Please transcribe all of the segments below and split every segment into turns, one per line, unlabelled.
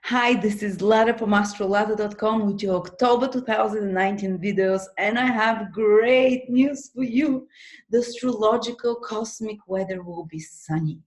Hi, this is Lara from astrolada.com with your October 2019 videos, and I have great news for you. The astrological cosmic weather will be sunny.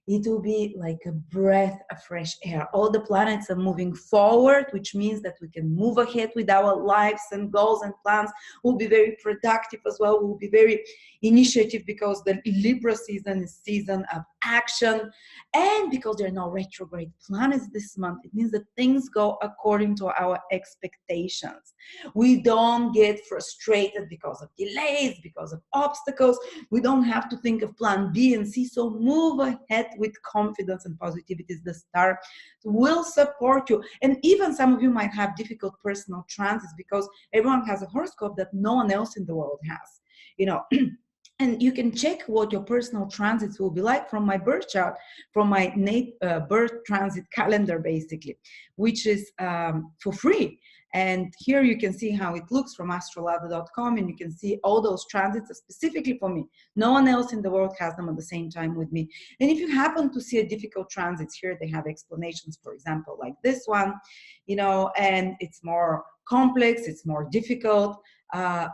It will be like a breath of fresh air. All the planets are moving forward, which means that we can move ahead with our lives and goals and plans. We'll be very productive as well. We'll be very initiative because the Libra season is season of action. And because there are no retrograde planets this month, it means that things go according to our expectations. We don't get frustrated because of delays, because of obstacles. We don't have to think of plan B and C. So move ahead with confidence and positivity. The star will support you. And even some of you might have difficult personal transits because everyone has a horoscope that no one else in the world has. And you can check what your personal transits will be like from my birth chart, from my birth transit calendar, basically, which is for free. And here you can see how it looks from astrolada.com, and you can see all those transits specifically for me. No one else in the world has them at the same time with me. And if you happen to see a difficult transit, here they have explanations, for example, like this one, and it's more complex, it's more difficult.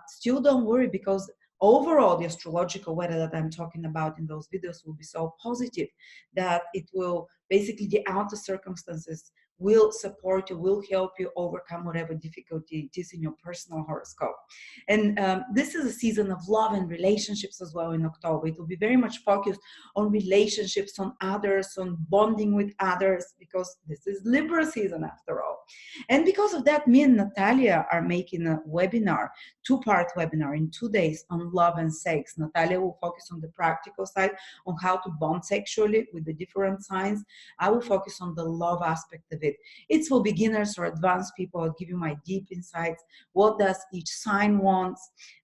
Still don't worry, because overall, the astrological weather that I'm talking about in those videos will be so positive that it will basically, the outer circumstances will support you, will help you overcome whatever difficulty it is in your personal horoscope. And this is a season of love and relationships as well in October. It will be very much focused on relationships, on others, on bonding with others, because this is Libra season after all. And because of that, me and Natalia are making a webinar, two-part webinar in 2 days on love and sex. Natalia will focus on the practical side, on how to bond sexually with the different signs. I will focus on the love aspect of it. It's for beginners or advanced people. I'll give you my deep insights. What does each sign want?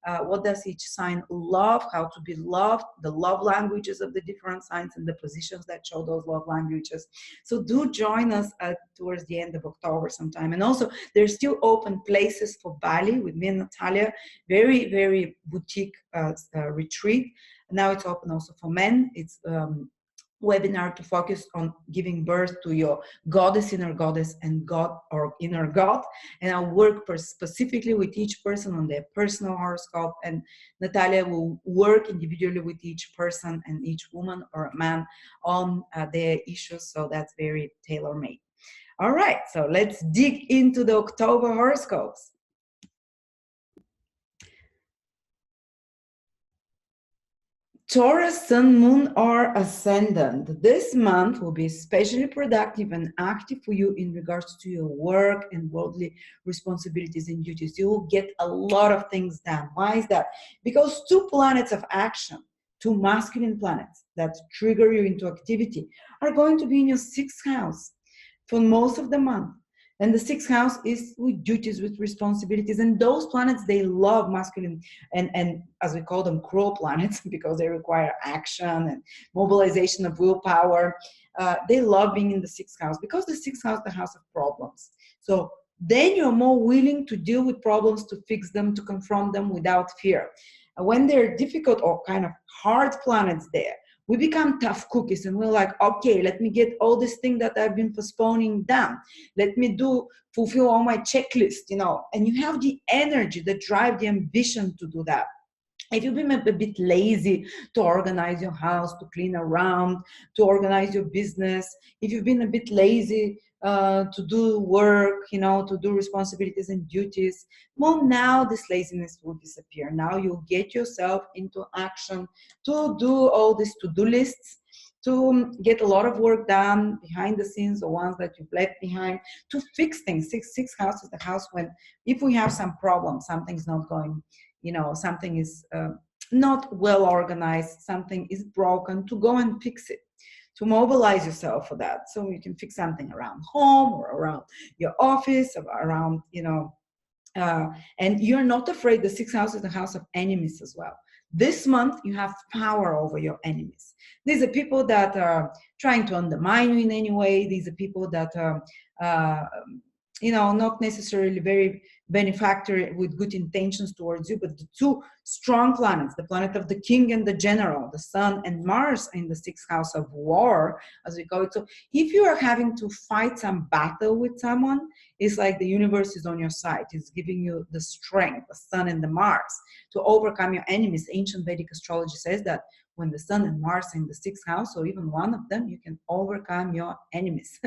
What does each sign love? How to be loved? The love languages of the different signs and the positions that show those love languages. So do join us towards the end of October sometime. And also, there's still open places for Bali with me and Natalia. Very, very boutique retreat. Now it's open also for men. It's webinar to focus on giving birth to your goddess, inner goddess, and God or inner God. And I'll work specifically with each person on their personal horoscope, and Natalia will work individually with each person and each woman or man on their issues. So that's very tailor-made. All right, so let's dig into the October horoscopes. Taurus, Sun, Moon, or Ascendant. This month will be especially productive and active for you in regards to your work and worldly responsibilities and duties. You will get a lot of things done. Why is that? Because two planets of action, two masculine planets that trigger you into activity, are going to be in your sixth house for most of the month. And the sixth house is with duties, with responsibilities. And those planets, they love masculine and as we call them, cruel planets, because they require action and mobilization of willpower. They love being in the sixth house because the sixth house is the house of problems. So then you're more willing to deal with problems, to fix them, to confront them without fear. When they're difficult or kind of hard planets there, we become tough cookies, and we're like, okay, let me get all this thing that I've been postponing done. Let me fulfill all my checklist, and you have the energy, the drive, the ambition to do that. If you've been a bit lazy to organize your house, to clean around, to organize your business, if you've been a bit lazy to do work, to do responsibilities and duties, well, now this laziness will disappear. Now you'll get yourself into action to do all these to-do lists, to get a lot of work done behind the scenes, the ones that you've left behind, to fix things. Sixth house is the house when, if we have some problem, something's not going, something is not well organized, something is broken, to go and fix it, to mobilize yourself for that. So you can fix something around home or around your office, or around, and you're not afraid. The sixth house is the house of enemies as well. This month, you have power over your enemies. These are people that are trying to undermine you in any way. These are people that not necessarily very benefactor with good intentions towards you, but the two strong planets, the planet of the king and the general, the sun and Mars in the sixth house of war, as we call it. So if you are having to fight some battle with someone, it's like the universe is on your side. It's giving you the strength, the sun and the Mars, to overcome your enemies. Ancient Vedic astrology says that when the sun and Mars are in the sixth house, or even one of them, you can overcome your enemies.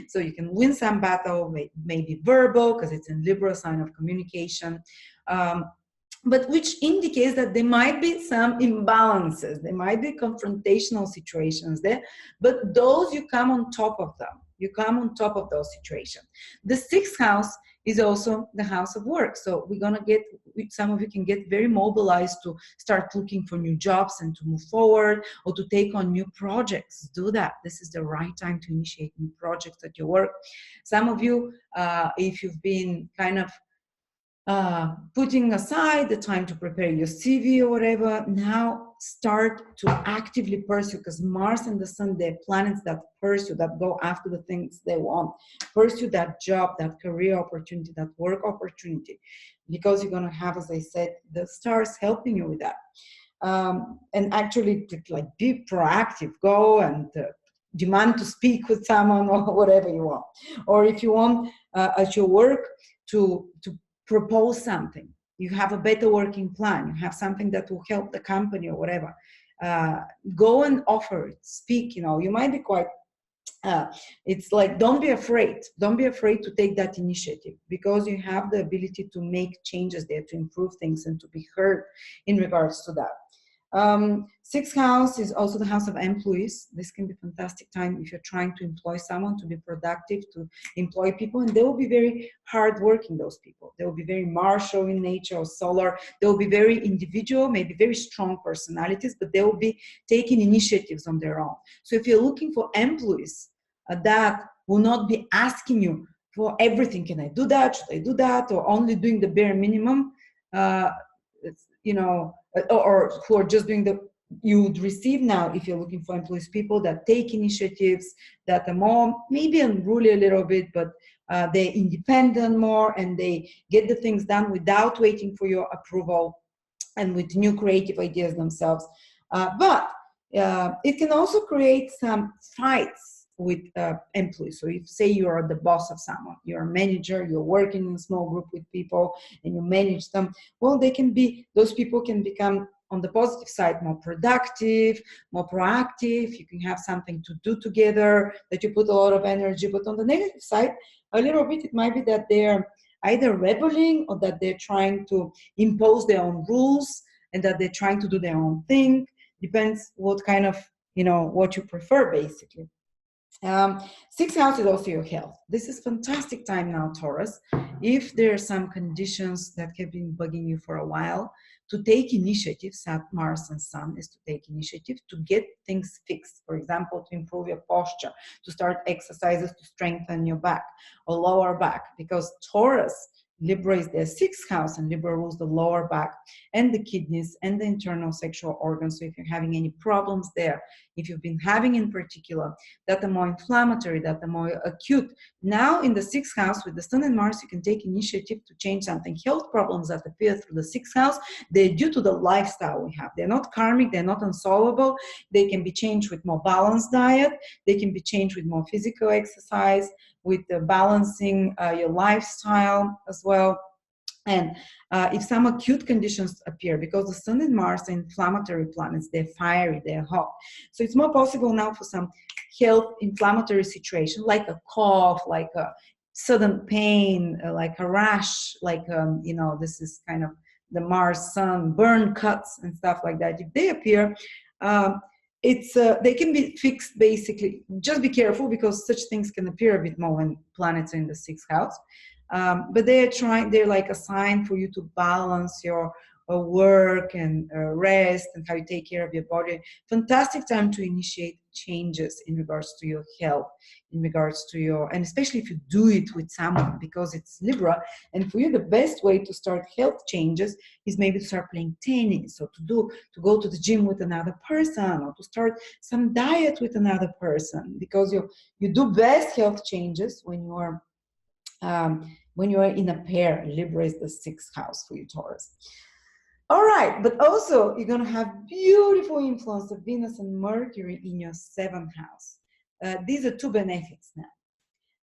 So you can win some battle, maybe verbal, because it's in Libra, sign of communication. But which indicates that there might be some imbalances, there might be confrontational situations there, but those you come on top of them. You come on top of those situations. The sixth house is also the house of work. So we're going to get, some of you can get very mobilized to start looking for new jobs and to move forward or to take on new projects. Do that. This is the right time to initiate new projects at your work. Some of you, if you've been kind of putting aside the time to prepare your CV or whatever, now start to actively pursue, because Mars and the Sun, they're planets that pursue, that go after the things they want. Pursue that job, that career opportunity, that work opportunity, because you're going to have, as I said, the stars helping you with that. And actually, like, be proactive, go and demand to speak with someone or whatever you want. Or if you want at your work to propose something, you have a better working plan, you have something that will help the company or whatever, go and offer it, speak. You might be quite it's like, don't be afraid to take that initiative, because you have the ability to make changes there, to improve things and to be heard in regards to that. Sixth house is also the house of employees. This can be a fantastic time if you're trying to employ someone, to be productive, to employ people, and they will be very hardworking, those people. They will be very martial in nature or solar. They will be very individual, maybe very strong personalities, but they will be taking initiatives on their own. So if you're looking for employees that will not be asking you for everything, can I do that, should I do that, or only doing the bare minimum, or who are just doing you would receive now, if you're looking for employees, people that take initiatives, that are more, maybe unruly a little bit, but they're independent more, and they get the things done without waiting for your approval, and with new creative ideas themselves. But it can also create some fights with employees. So if, say, you're the boss of someone, you're a manager, you're working in a small group with people and you manage them, well, those people can become, on the positive side, more productive, more proactive. You can have something to do together, that you put a lot of energy. But on the negative side, a little bit, it might be that they're either rebelling, or that they're trying to impose their own rules, and that they're trying to do their own thing. Depends what kind of, what you prefer, basically. Sixth house is also your health. This is fantastic time now, Taurus. If there are some conditions that have been bugging you for a while, to take initiative. Mars and Sun is to take initiative to get things fixed. For example, to improve your posture, to start exercises to strengthen your back or lower back, because Taurus, Libra is their sixth house, and Libra rules the lower back and the kidneys and the internal sexual organs. So if you're having any problems there, if you've been having in particular that are more inflammatory, that are more acute, now in the sixth house with the Sun and Mars, you can take initiative to change something. Health problems that appear through the sixth house, they're due to the lifestyle we have. They're not karmic, they're not unsolvable. They can be changed with more balanced diet. They can be changed with more physical exercise, with balancing your lifestyle as well. And if some acute conditions appear, because the Sun and Mars are inflammatory planets, they're fiery, they're hot. So it's more possible now for some health inflammatory situation, like a cough, like a sudden pain, like a rash, like, this is kind of the Mars, Sun, burn cuts and stuff like that. If they appear, they can be fixed, basically. Just be careful, because such things can appear a bit more when planets are in the sixth house. But they're like a sign for you to balance your work and rest, and how you take care of your body. Fantastic time to initiate changes in regards to your health, in regards to and especially if you do it with someone, because it's Libra. And for you, the best way to start health changes is maybe to start playing tennis, or to go to the gym with another person, or to start some diet with another person, because you do best health changes when you are When you are in a pair, Libra is the sixth house for you, Taurus. All right, but also you're going to have beautiful influence of Venus and Mercury in your seventh house. These are two benefics now.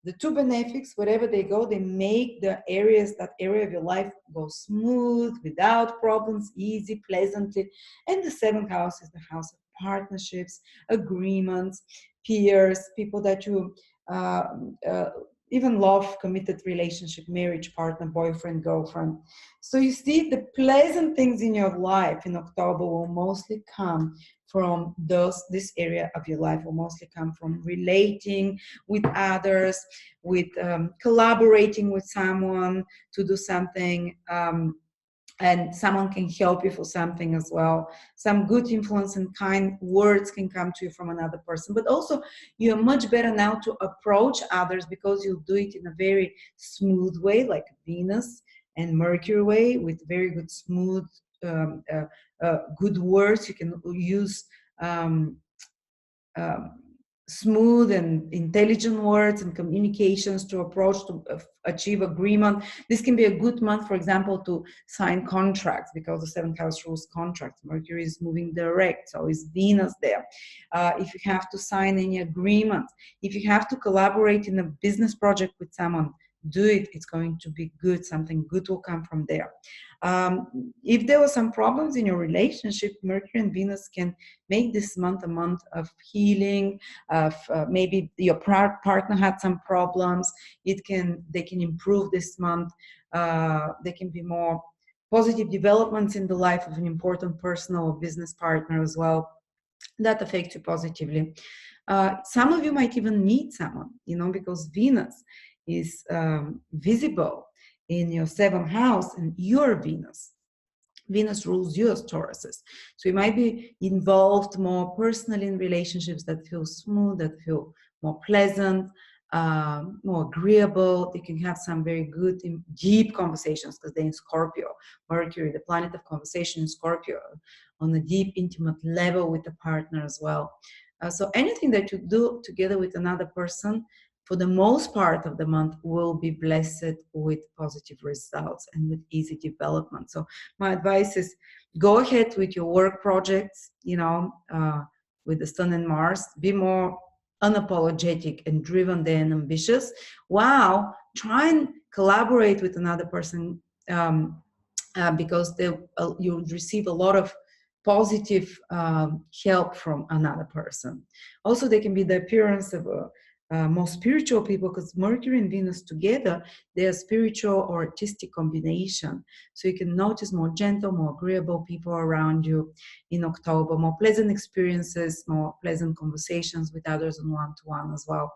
The two benefics, wherever they go, they make that area of your life go smooth, without problems, easy, pleasantly. And the seventh house is the house of partnerships, agreements, peers, people that you uh, uh, even love, committed relationship, marriage partner, boyfriend, girlfriend. So you see, the pleasant things in your life in October will mostly come from this area of your life will mostly come from relating with others, with collaborating with someone to do something, and someone can help you for something as well. Some good influence and kind words can come to you from another person, but also you're much better now to approach others because you'll do it in a very smooth way, like Venus and Mercury way, with very good smooth good words. You can use um, um, smooth and intelligent words and communications to approach to achieve agreement. This can be a good month, for example, to sign contracts, because the seventh house rules contracts. Mercury is moving direct, so is Venus there. If you have to sign any agreement, if you have to collaborate in a business project with someone, do it. It's going to be good. Something good will come from there. If there were some problems in your relationship, Mercury and Venus can make this month a month of healing, of maybe your partner had some problems. They can improve this month. There can be more positive developments in the life of an important personal or business partner as well that affect you positively. Some of you might even meet someone, because Venus is visible in your seventh house, and your Venus rules you as Tauruses. So you might be involved more personally in relationships that feel smooth, that feel more pleasant, more agreeable. You can have some very good, deep conversations, because they're in Scorpio. Mercury, the planet of conversation in Scorpio, on a deep, intimate level with a partner as well. So anything that you do together with another person, for the most part of the month, will be blessed with positive results and with easy development. So my advice is, go ahead with your work projects, with the Sun and Mars. Be more unapologetic and driven there and ambitious. Wow, try and collaborate with another person, because you'll receive a lot of positive help from another person. Also, there can be the appearance of more spiritual people, because Mercury and Venus together, they are spiritual or artistic combination. So you can notice more gentle, more agreeable people around you in October, more pleasant experiences, more pleasant conversations with others on one-to-one as well.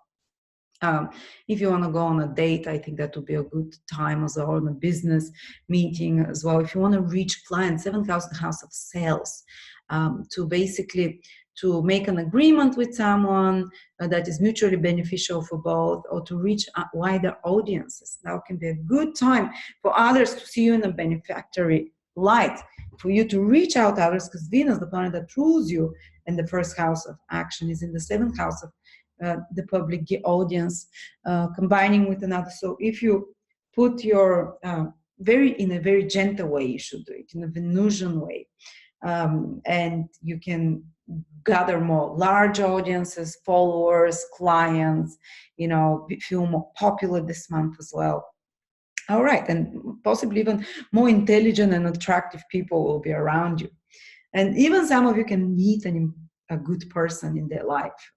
If you want to go on a date, I think that would be a good time as well, on a business meeting as well. If you want to reach clients, seventh house, the house of sales, to make an agreement with someone that is mutually beneficial for both, or to reach wider audiences. Now can be a good time for others to see you in a benefactory light, for you to reach out to others, because Venus, the planet that rules you, and the first house of action is in the seventh house of the public audience, combining with another. So if you put your in a very gentle way, you should do it in a Venusian way, and you can gather more large audiences, followers, clients, feel more popular this month as well. All right, and possibly even more intelligent and attractive people will be around you. And even some of you can meet a good person in their life.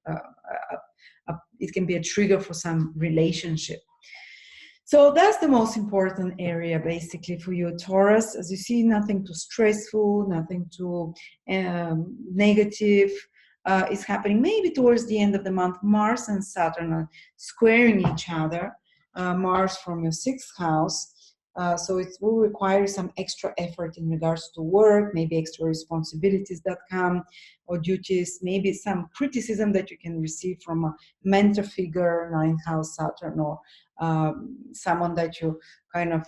It can be a trigger for some relationship. So that's the most important area, basically, for you, Taurus. As you see, nothing too stressful, nothing too negative is happening. Maybe towards the end of the month, Mars and Saturn are squaring each other. Mars from your sixth house. So it will require some extra effort in regards to work, maybe extra responsibilities that come, or duties, maybe some criticism that you can receive from a mentor figure, ninth house Saturn, or someone that you kind of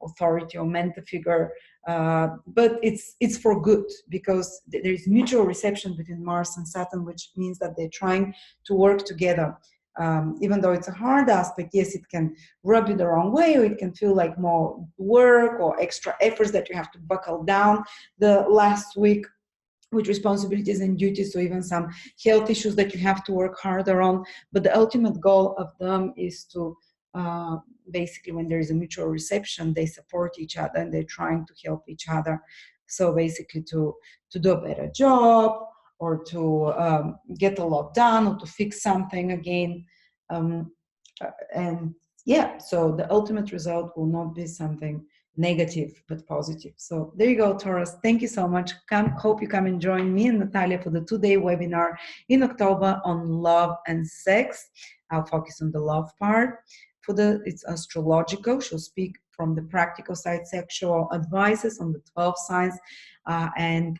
authority or mentor figure. But it's for good, because there is mutual reception between Mars and Saturn, which means that they're trying to work together even though it's a hard aspect, yes, it can rub you the wrong way, or it can feel like more work or extra efforts that you have to buckle down the last week with responsibilities and duties, or even some health issues that you have to work harder on. But the ultimate goal of them is to basically, when there is a mutual reception, they support each other and they're trying to help each other. So basically, to do a better job, or to get a lot done, or to fix something again. Um, and yeah, so the ultimate result will not be something negative but positive. So there you go, Taurus. Thank you so much. Hope you come and join me and Natalia for the 2-day webinar in October on love and sex. I'll focus on the love part. It's astrological. She'll speak from the practical side, sexual advices on the 12 signs, and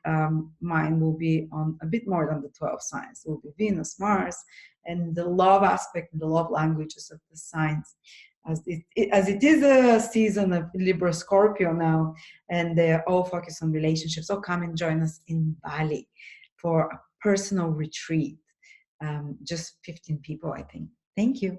mine will be on a bit more than the 12 signs. It will be Venus, Mars, and the love aspect, the love languages of the signs. As it is a season of Libra Scorpio now, and they're all focused on relationships. So come and join us in Bali for a personal retreat. Just 15 people, I think. Thank you.